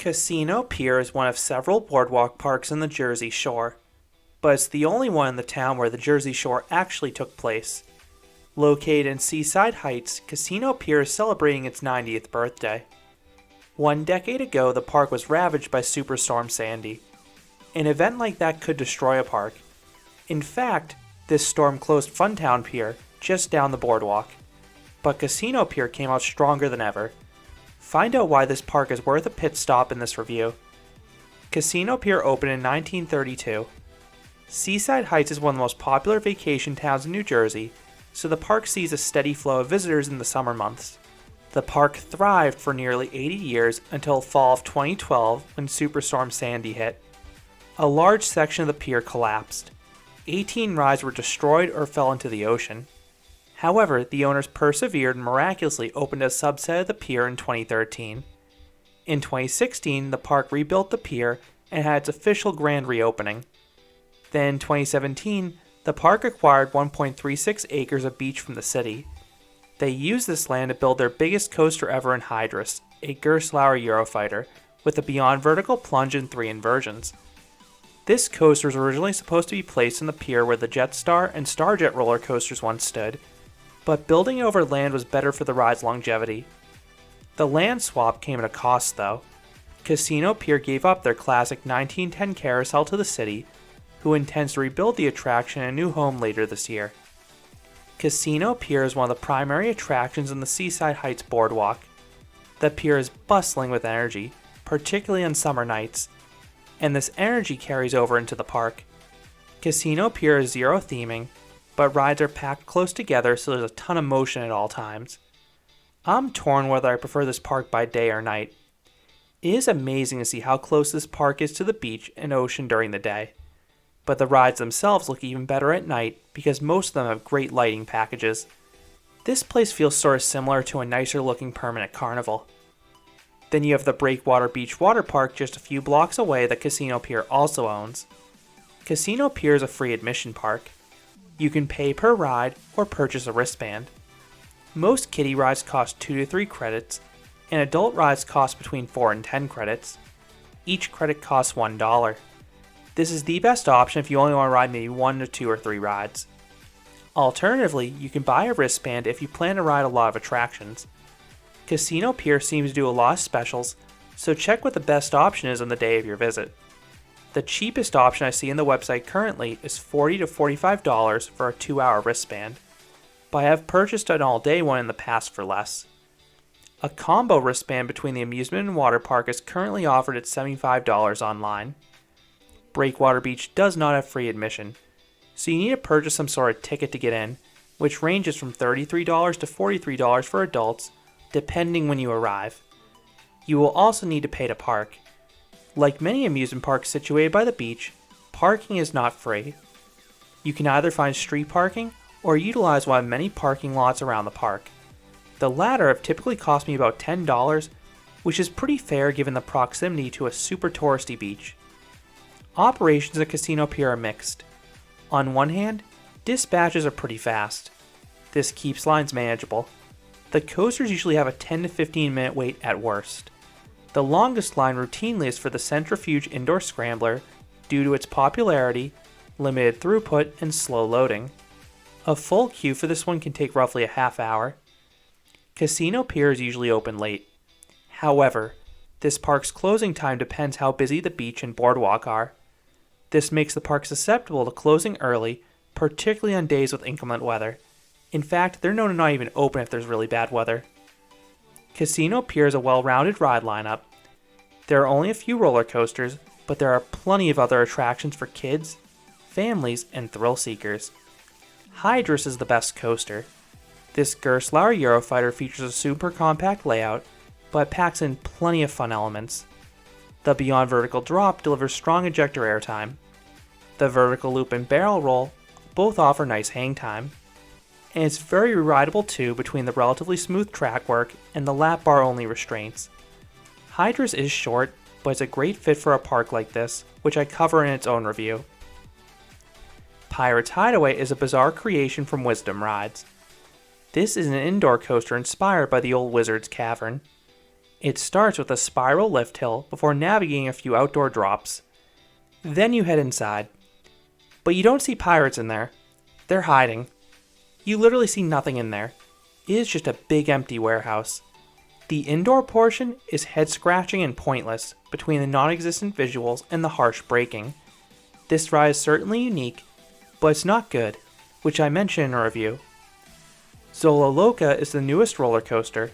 Casino Pier is one of several boardwalk parks in the Jersey Shore, but it's the only one in the town where the Jersey Shore actually took place. Located in Seaside Heights, Casino Pier is celebrating its 90th birthday. 1 decade ago, the park was ravaged by Superstorm Sandy. An event like that could destroy a park. In fact, this storm closed Funtown Pier, just down the boardwalk. But Casino Pier came out stronger than ever. Find out why this park is worth a pit stop in this review. Casino Pier opened in 1932. Seaside Heights is one of the most popular vacation towns in New Jersey, so the park sees a steady flow of visitors in the summer months. The park thrived for nearly 80 years until fall of 2012 when Superstorm Sandy hit. A large section of the pier collapsed. 18 rides were destroyed or fell into the ocean. However, the owners persevered and miraculously opened a subset of the pier in 2013. In 2016, the park rebuilt the pier and had its official grand reopening. Then in 2017, the park acquired 1.36 acres of beach from the city. They used this land to build their biggest coaster ever in Hydrus, a Gerstlauer Eurofighter, with a beyond vertical plunge and 3 inversions. This coaster was originally supposed to be placed in the pier where the Jetstar and Starjet roller coasters once stood, but building it over land was better for the ride's longevity. The land swap came at a cost though. Casino Pier gave up their classic 1910 carousel to the city, who intends to rebuild the attraction in a new home later this year. Casino Pier is one of the primary attractions in the Seaside Heights boardwalk. The pier is bustling with energy, particularly on summer nights, and this energy carries over into the park. Casino Pier is zero theming, but rides are packed close together so there's a ton of motion at all times. I'm torn whether I prefer this park by day or night. It is amazing to see how close this park is to the beach and ocean during the day, but the rides themselves look even better at night because most of them have great lighting packages. This place feels sort of similar to a nicer looking permanent carnival. Then you have the Breakwater Beach water park just a few blocks away that Casino Pier also owns. Casino Pier is a free admission park. You can pay per ride or purchase a wristband. Most kiddie rides cost 2 to 3 credits, and adult rides cost between 4 and 10 credits. Each credit costs $1. This is the best option if you only want to ride maybe 1 to 2 or 3 rides. Alternatively, you can buy a wristband if you plan to ride a lot of attractions. Casino Pier seems to do a lot of specials, so check what the best option is on the day of your visit. The cheapest option I see on the website currently is $40 to $45 for a 2-hour wristband, but I have purchased an all-day one in the past for less. A combo wristband between the amusement and water park is currently offered at $75 online. Breakwater Beach does not have free admission, so you need to purchase some sort of ticket to get in, which ranges from $33 to $43 for adults, depending when you arrive. You will also need to pay to park. Like many amusement parks situated by the beach, parking is not free. You can either find street parking or utilize one of many parking lots around the park. The latter have typically cost me about $10, which is pretty fair given the proximity to a super touristy beach. Operations at Casino Pier are mixed. On one hand, dispatches are pretty fast. This keeps lines manageable. The coasters usually have a 10 to 15 minute wait at worst. The longest line routinely is for the Centrifuge Indoor Scrambler due to its popularity, limited throughput, and slow loading. A full queue for this one can take roughly a half hour. Casino Pier is usually open late. However, this park's closing time depends how busy the beach and boardwalk are. This makes the park susceptible to closing early, particularly on days with inclement weather. In fact, they're known to not even open if there's really bad weather. Casino Pier is a well-rounded ride lineup. There are only a few roller coasters, but there are plenty of other attractions for kids, families, and thrill seekers. Hydrus is the best coaster. This Gerstlauer Eurofighter features a super compact layout, but packs in plenty of fun elements. The Beyond Vertical Drop delivers strong ejector airtime. The Vertical Loop and Barrel Roll both offer nice hang time. And it's very rideable too between the relatively smooth track work and the lap bar only restraints. Hydrus is short, but it's a great fit for a park like this, which I cover in its own review. Pirate's Hideaway is a bizarre creation from Wisdom Rides. This is an indoor coaster inspired by the old Wizard's Cavern. It starts with a spiral lift hill before navigating a few outdoor drops. Then you head inside. But you don't see pirates in there. They're hiding. You literally see nothing in there. It is just a big empty warehouse. The indoor portion is head-scratching and pointless between the non-existent visuals and the harsh braking. This ride is certainly unique, but it's not good, which I mentioned in a review. Zola Loca is the newest roller coaster.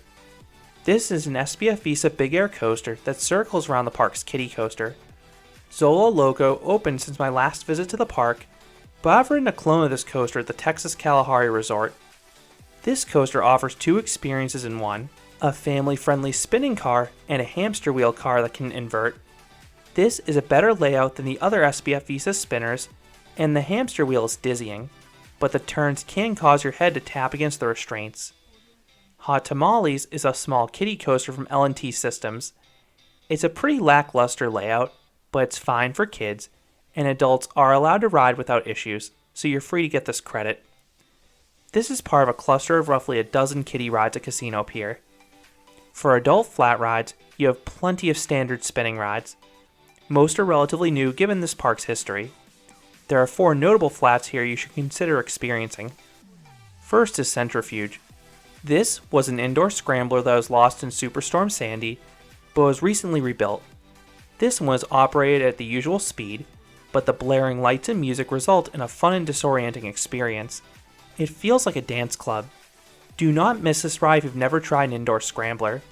This is an SBF Visa Big Air coaster that circles around the park's kiddie coaster. Zola Loco opened since my last visit to the park, but I've ridden a clone of this coaster at the Texas Kalahari Resort. This coaster offers two experiences in one, a family-friendly spinning car and a hamster wheel car that can invert. This is a better layout than the other SBF Visa spinners, and the hamster wheel is dizzying, but the turns can cause your head to tap against the restraints. Hot Tamales is a small kiddie coaster from L&T Systems. It's a pretty lackluster layout, but it's fine for kids, and adults are allowed to ride without issues, so you're free to get this credit. This is part of a cluster of roughly a dozen kiddie rides at Casino Pier. For adult flat rides, you have plenty of standard spinning rides. Most are relatively new given this park's history. There are 4 notable flats here you should consider experiencing. First is Centrifuge. This was an indoor scrambler that was lost in Superstorm Sandy, but was recently rebuilt. This one was operated at the usual speed, but the blaring lights and music result in a fun and disorienting experience. It feels like a dance club. Do not miss this ride if you've never tried an indoor scrambler.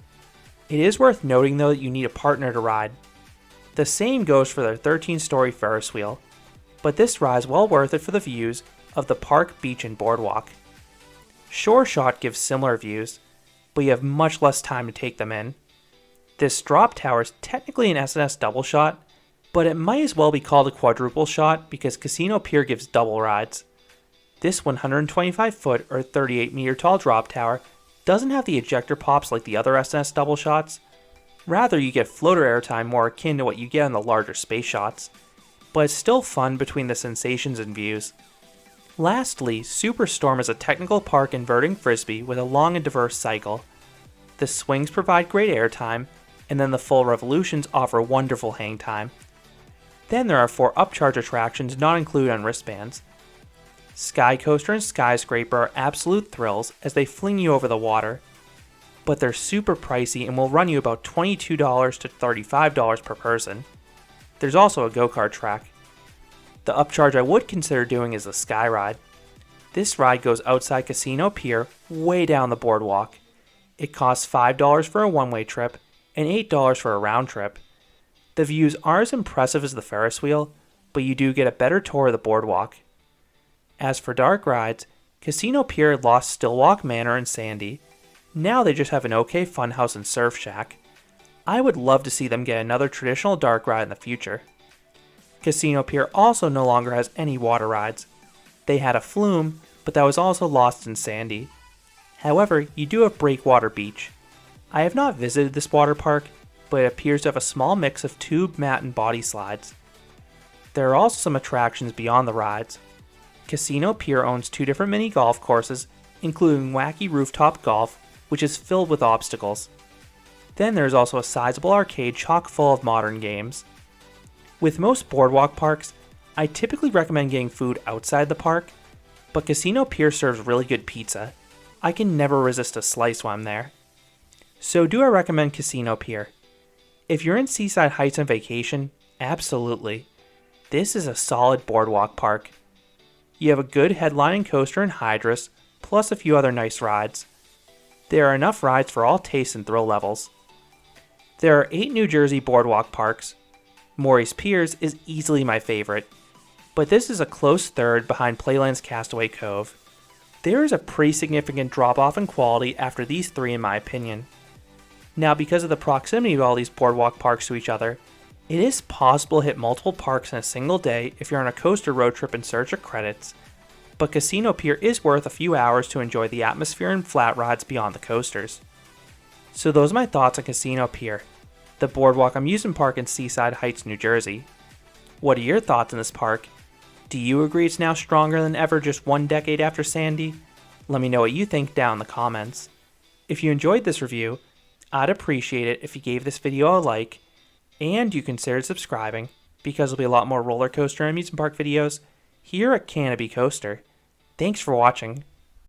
It is worth noting though that you need a partner to ride. The same goes for their 13-story Ferris wheel, but this ride is well worth it for the views of the park, beach, and boardwalk. Shore Shot gives similar views, but you have much less time to take them in. This drop tower is technically an S&S double shot, but it might as well be called a quadruple shot because Casino Pier gives double rides. This 125-foot or 38-meter tall drop tower doesn't have the ejector pops like the other S&S double shots. Rather, you get floater airtime more akin to what you get on the larger space shots, but it's still fun between the sensations and views. Lastly, Superstorm is a technical park inverting frisbee with a long and diverse cycle. The swings provide great airtime, and then the full revolutions offer wonderful hang time. Then there are 4 upcharge attractions not included on wristbands. Sky Coaster and Skyscraper are absolute thrills as they fling you over the water, but they're super pricey and will run you about $22 to $35 per person. There's also a go-kart track. The upcharge I would consider doing is the Sky Ride. This ride goes outside Casino Pier, way down the boardwalk. It costs $5 for a one-way trip and $8 for a round trip. The views aren't as impressive as the Ferris wheel, but you do get a better tour of the boardwalk. As for dark rides, Casino Pier lost Stillwalk Manor and Sandy. Now they just have an OK Funhouse and Surf Shack. I would love to see them get another traditional dark ride in the future. Casino Pier also no longer has any water rides. They had a flume, but that was also lost in Sandy. However, you do have Breakwater Beach. I have not visited this water park, but it appears to have a small mix of tube, mat, and body slides. There are also some attractions beyond the rides. Casino Pier owns 2 different mini golf courses, including Wacky Rooftop Golf, which is filled with obstacles. Then there is also a sizable arcade chock full of modern games. With most boardwalk parks, I typically recommend getting food outside the park, but Casino Pier serves really good pizza. I can never resist a slice when I'm there. So do I recommend Casino Pier? If you're in Seaside Heights on vacation, absolutely. This is a solid boardwalk park. You have a good headlining coaster in Hydrus, plus a few other nice rides. There are enough rides for all tastes and thrill levels. There are 8 New Jersey boardwalk parks. Maurice Piers is easily my favorite, but this is a close third behind Playland's Castaway Cove. There is a pretty significant drop-off in quality after these 3 in my opinion. Now, because of the proximity of all these boardwalk parks to each other, it is possible to hit multiple parks in a single day if you're on a coaster road trip in search of credits, but Casino Pier is worth a few hours to enjoy the atmosphere and flat rides beyond the coasters. So those are my thoughts on Casino Pier, the Boardwalk Amusement Park in Seaside Heights, New Jersey. What are your thoughts on this park? Do you agree it's now stronger than ever just 1 decade after Sandy? Let me know what you think down in the comments. If you enjoyed this review, I'd appreciate it if you gave this video a like, and you considered subscribing, because there'll be a lot more roller coaster and amusement park videos here at Canopy Coaster. Thanks for watching.